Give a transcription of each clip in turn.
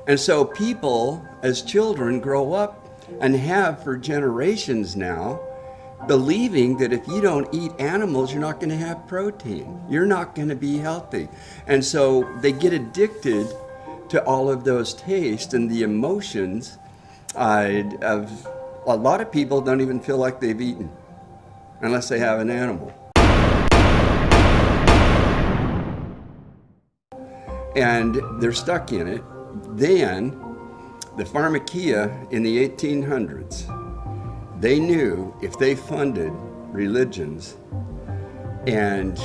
And so people, as children, grow up and have for generations now, believing that if you don't eat animals, you're not going to have protein. You're not going to be healthy. And so they get addicted to all of those tastes and the emotions of a lot of people don't even feel like they've eaten unless they have an animal. And they're stuck in it. Then the pharmacia in the 1800s, they knew if they funded religions and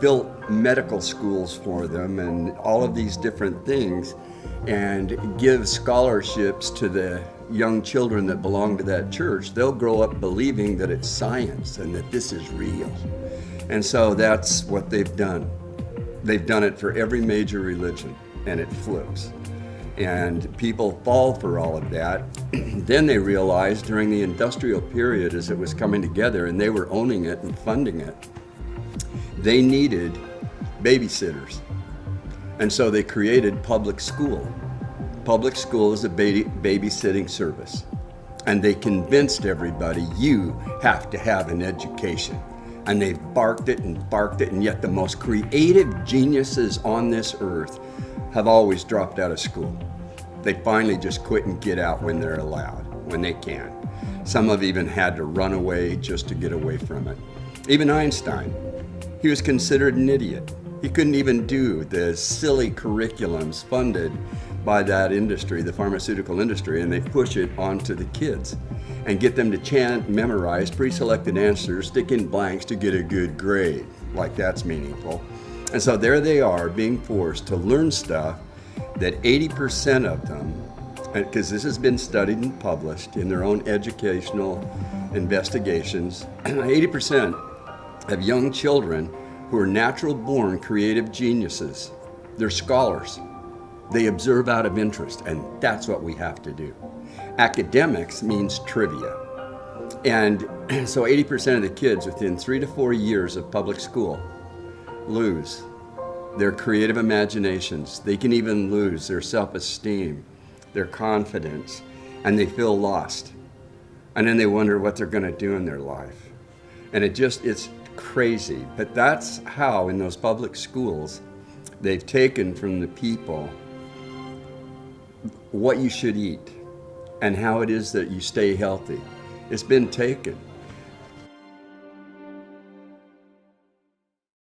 built medical schools for them and all of these different things and give scholarships to the young children that belong to that church, they'll grow up believing that it's science and that this is real. And so that's what they've done. They've done it for every major religion, and it flips. And people fall for all of that. Then they realized during the industrial period, as it was coming together and they were owning it and funding it, they needed babysitters. And so they created public school. Public school is a babysitting service. And they convinced everybody, you have to have an education. And they've barked it, and yet the most creative geniuses on this earth have always dropped out of school. They finally just quit and get out when they're allowed, when they can. Some have even had to run away just to get away from it. Even Einstein, he was considered an idiot. He couldn't even do the silly curriculums funded by that industry, the pharmaceutical industry, and they push it onto the kids and get them to chant, memorize pre-selected answers, stick in blanks to get a good grade. Like that's meaningful. And so there they are being forced to learn stuff that 80% of them, because this has been studied and published in their own educational investigations, 80% of young children who are natural born creative geniuses, they're scholars. They observe out of interest, and that's what we have to do. Academics means trivia. And so 80% of the kids within 3 to 4 years of public school lose their creative imaginations. They can even lose their self-esteem, their confidence, and they feel lost. And then they wonder what they're going to do in their life. And it's crazy. But that's how, in those public schools, they've taken from the people what you should eat and how it is that you stay healthy. It's been taken.